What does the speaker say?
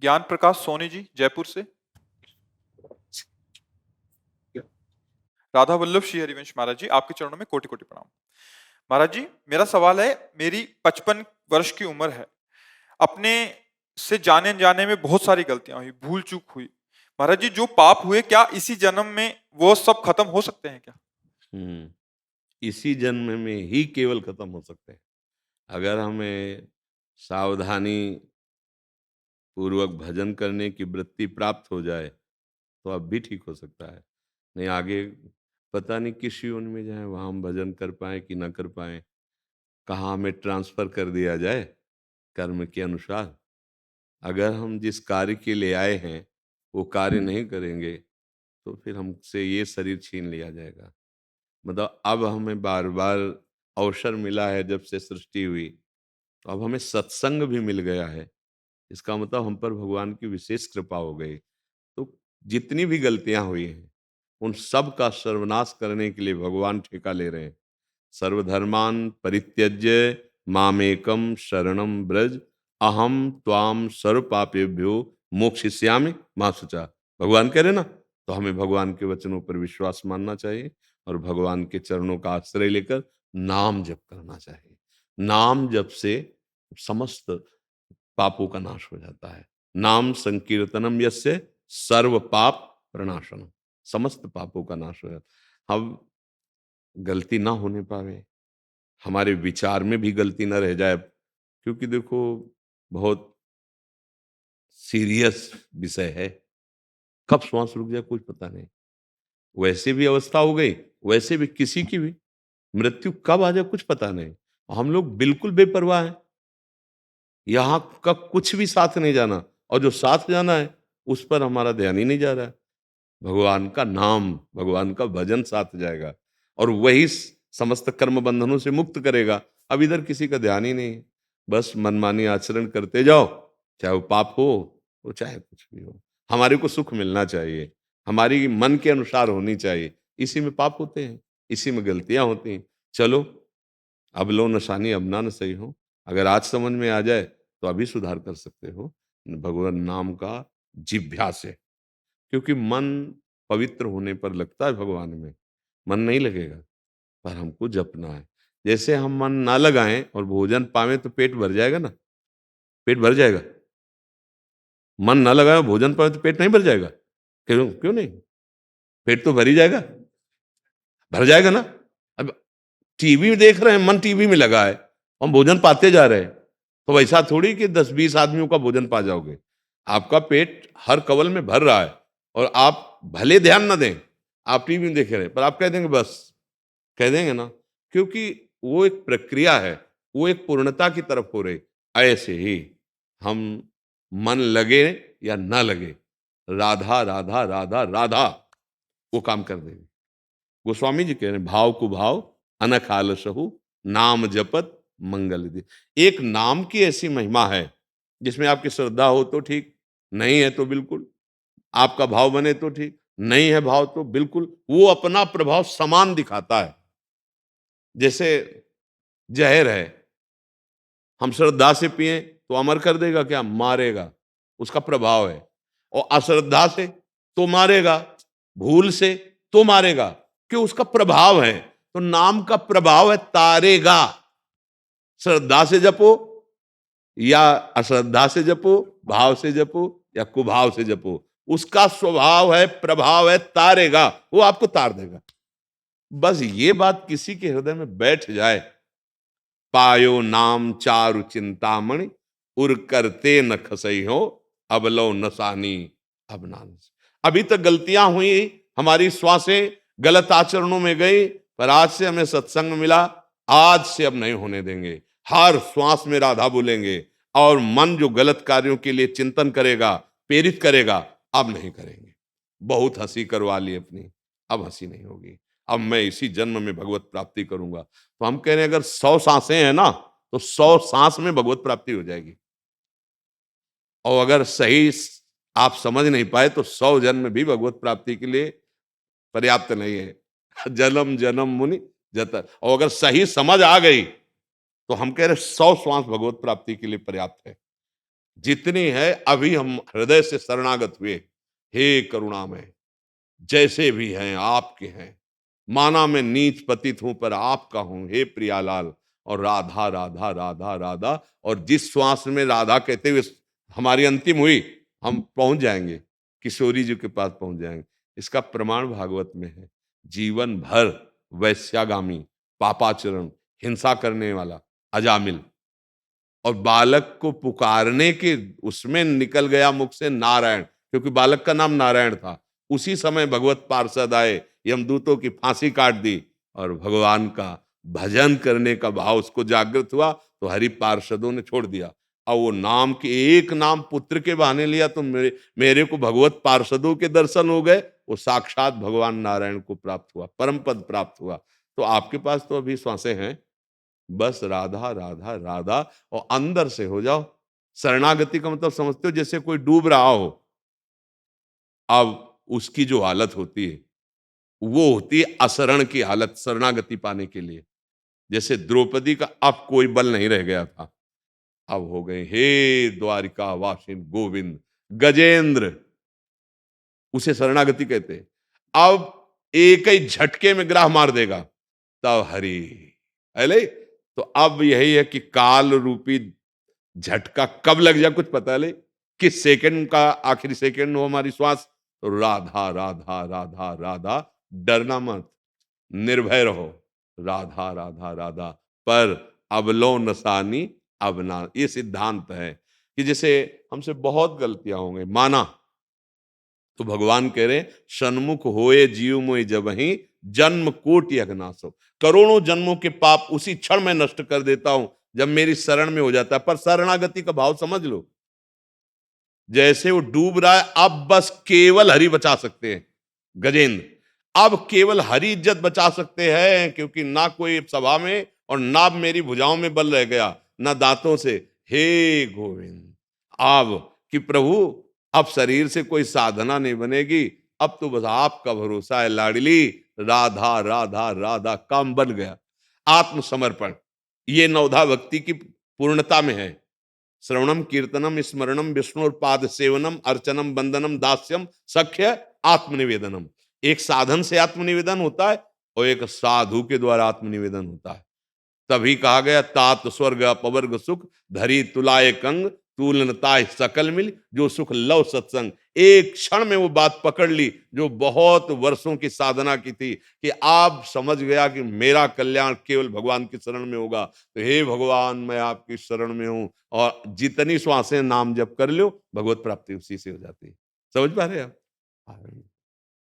ज्ञान प्रकाश सोनी जी जयपुर से। राधा वल्लभ श्री हरिवंश महाराज जी, आपके चरणों में कोटि कोटि प्रणाम। महाराज जी, मेरा सवाल है, मेरी 55 वर्ष की उम्र है। अपने से जाने अनजाने में बहुत सारी गलतियां हुई, भूल चूक हुई। महाराज जी, जो पाप हुए क्या इसी जन्म में वो सब खत्म हो सकते हैं क्या? इसी जन्म में ही केवल खत्म हो सकते हैं। अगर हमें सावधानी पूर्वक भजन करने की वृत्ति प्राप्त हो जाए तो अब भी ठीक हो सकता है। नहीं आगे पता नहीं किस योनि में जाए, वहां हम भजन कर पाए कि ना कर पाए, कहाँ हमें ट्रांसफर कर दिया जाए कर्म के अनुसार। अगर हम जिस कार्य के लिए आए हैं वो कार्य नहीं करेंगे तो फिर हमसे ये शरीर छीन लिया जाएगा। मतलब अब हमें बार बार अवसर मिला है जब से सृष्टि हुई, तो अब हमें सत्संग भी मिल गया है। इसका मतलब हम पर भगवान की विशेष कृपा हो गई। तो जितनी भी गलतियां हुई हैं उन सब का सर्वनाश करने के लिए भगवान ठेका ले रहे हैं। सर्वधर्मान परित्यज्य मामेकम शरणम ब्रज अहम त्वाम सर्व पापेभ्यो मोक्षयिष्यामि मा शुचा। भगवान कह रहे ना, तो हमें भगवान के वचनों पर विश्वास मानना चाहिए और भगवान के चरणों का आश्रय लेकर नाम जप करना चाहिए। नाम जप से समस्त पापों का नाश हो जाता है। नाम संकीर्तनम यस्य सर्व पाप प्रणाशनम, समस्त पापों का नाश हो जाता है। अब गलती ना होने पावे, हमारे विचार में भी गलती ना रह जाए, क्योंकि देखो बहुत सीरियस विषय है। कब श्वास रुक जाए कुछ पता नहीं। वैसे भी अवस्था हो गई, वैसे भी किसी की भी मृत्यु कब आ जाए कुछ पता नहीं। हम लोग बिल्कुल बेपरवाह हैं, यहाँ का कुछ भी साथ नहीं जाना, और जो साथ जाना है उस पर हमारा ध्यान ही नहीं जा रहा है। भगवान का नाम, भगवान का भजन साथ जाएगा और वही समस्त कर्म बंधनों से मुक्त करेगा। अब इधर किसी का ध्यान ही नहीं है, बस मनमानी आचरण करते जाओ, चाहे वो पाप हो वो चाहे कुछ भी हो। हमारे को सुख मिलना चाहिए, हमारी मन के अनुसार होनी चाहिए। इसी में पाप होते हैं, इसी में गलतियां होती हैं। चलो, अब लो नशानी अब ना न सही हो। अगर आज समझ में आ जाए तो अभी सुधार कर सकते हो भगवान नाम का जिभ्या से। क्योंकि मन पवित्र होने पर लगता है भगवान में, मन नहीं लगेगा, पर हमको जपना है। जैसे हम मन ना लगाएं और भोजन पावें तो पेट भर जाएगा ना, पेट भर जाएगा। मन ना लगाए भोजन पावे तो पेट नहीं भर जाएगा? क्यों क्यों नहीं? पेट तो भर ही जाएगा, भर जाएगा ना। अब टीवी में देख रहे हैं, मन टीवी में लगा है, हम भोजन पाते जा रहे हैं, तो वैसा थोड़ी कि 10-20 आदमियों का भोजन पा जाओगे। आपका पेट हर कवल में भर रहा है और आप भले ध्यान ना दें, आप टीवी में देख रहे हैं, पर आप कह देंगे बस, कह देंगे ना, क्योंकि वो एक प्रक्रिया है, वो एक पूर्णता की तरफ हो रही। ऐसे ही हम मन लगे या ना लगे, राधा राधा राधा राधा वो काम कर देगी। गोस्वामी जी कह रहे हैं, भाव को भाव अनख आलसहु नाम जपत मंगल दे। एक नाम की ऐसी महिमा है जिसमें आपकी श्रद्धा हो तो ठीक, नहीं है तो बिल्कुल, आपका भाव बने तो ठीक, नहीं है भाव तो बिल्कुल, वो अपना प्रभाव समान दिखाता है। जैसे जहर है, हम श्रद्धा से पिए तो अमर कर देगा क्या? मारेगा, उसका प्रभाव है। और अश्रद्धा से तो मारेगा, भूल से तो मारेगा, क्यों? उसका प्रभाव है। तो नाम का प्रभाव है तारेगा। श्रद्धा से जपो या अश्रद्धा से जपो, भाव से जपो या कुभाव से जपो, उसका स्वभाव है, प्रभाव है, तारेगा, वो आपको तार देगा। बस ये बात किसी के हृदय में बैठ जाए, पायो नाम चारु चिंतामणि उर करते न खसई हो अब लो नसानी अब नान। अभी तक गलतियां हुई, हमारी श्वासें गलत आचरणों में गई, पर आज से हमें सत्संग मिला, आज से अब नहीं होने देंगे। हर श्वास में राधा बोलेंगे और मन जो गलत कार्यों के लिए चिंतन करेगा, प्रेरित करेगा, अब नहीं करेंगे। बहुत हंसी करवा ली अपनी, अब हंसी नहीं होगी। अब मैं इसी जन्म में भगवत प्राप्ति करूंगा। तो हम कह रहे हैं अगर 100 सांसें हैं ना, तो 100 सांस में भगवत प्राप्ति हो जाएगी। और अगर सही आप समझ नहीं पाए तो 100 जन्म भी भगवत प्राप्ति के लिए पर्याप्त नहीं है। जन्म जन्म मुनि जतर। और अगर सही समझ आ गई तो हम कह रहे 100 श्वास भगवत प्राप्ति के लिए पर्याप्त है। जितनी है अभी हम हृदय से शरणागत हुए। हे करुणामय, जैसे भी हैं आपके हैं। माना मैं नीच पतित हूं पर आपका हूं, हे प्रियालाल। और राधा राधा राधा राधा, और जिस श्वास में राधा कहते हुए हमारी अंतिम हुई, हम पहुंच जाएंगे, किशोरी जी के पास पहुंच जाएंगे। इसका प्रमाण भागवत में है। जीवन भर वैश्यागामी, पापाचरण, हिंसा करने वाला अजामिल, और बालक को पुकारने के उसमें निकल गया मुख से नारायण, क्योंकि बालक का नाम नारायण था। उसी समय भगवत पार्षद आए, यमदूतों की फांसी काट दी, और भगवान का भजन करने का भाव उसको जागृत हुआ, तो हरि पार्षदों ने छोड़ दिया। और वो नाम के एक नाम पुत्र के बहाने लिया, तो मेरे मेरे को भगवत पार्षदों के दर्शन हो गए। वो साक्षात भगवान नारायण को प्राप्त हुआ, परम पद प्राप्त हुआ। तो आपके पास तो अभी श्वासें हैं, बस राधा राधा राधा, और अंदर से हो जाओ। शरणागति का मतलब समझते हो, जैसे कोई डूब रहा हो, अब उसकी जो हालत होती है वो होती है अशरण की हालत, शरणागति पाने के लिए। जैसे द्रौपदी का अब कोई बल नहीं रह गया था, अब हो गए हे द्वारिका वासिन गोविंद गजेंद्र, उसे शरणागति कहते हैं। अब एक ही झटके में ग्राह मार देगा, तब हरि अले। तो अब यही है कि काल रूपी झटका कब लग जाए कुछ पता नहीं, किस सेकंड का आखिरी सेकंड हो हमारी श्वास। तो राधा राधा राधा राधा, डरना मत, निर्भय रहो, राधा राधा राधा। पर अबलो नसानी अब ना, ये सिद्धांत है कि जैसे हमसे बहुत गलतियां होंगी, माना, तो भगवान कह रहे सन्मुख होए जीव मोय जबहि, जन्म कोटि अघनासो। करोड़ों जन्मों के पाप उसी क्षण में नष्ट कर देता हूं जब मेरी शरण में हो जाता है। पर शरणागति का भाव समझ लो, जैसे वो डूब रहा है, अब बस केवल हरि बचा सकते हैं। गजेंद्र, अब केवल हरि इज्जत बचा सकते हैं, क्योंकि ना कोई सभा में और ना मेरी भुजाओं में बल रह गया, ना दांतों से। हे गोविंद, अब कि प्रभु, अब शरीर से कोई साधना नहीं बनेगी, अब तो बस आपका भरोसा है लाडली। राधा राधा राधा, काम बन गया। आत्मसमर्पण, ये नवधा भक्ति की पूर्णता में है। श्रवणम कीर्तनम स्मरणम विष्णु पाद सेवनम अर्चनम वंदनम दास्यम सख्य आत्मनिवेदनम। एक साधन से आत्मनिवेदन होता है, और एक साधु के द्वारा आत्मनिवेदन होता है। तभी कहा गया तात स्वर्ग अपवर्ग सुख, धरी तुलाए कंग, तूलनताय सकल मिल, जो सुख लव सत्संग। एक क्षण में वो बात पकड़ ली जो बहुत वर्षों की साधना की थी, कि आप समझ गया कि मेरा कल्याण केवल भगवान की शरण में होगा। तो हे भगवान, मैं आपकी शरण में हूं, और जितनी श्वासें नाम जप कर लो, भगवत प्राप्ति उसी से हो जाती है। समझ पा रहे हैं आप?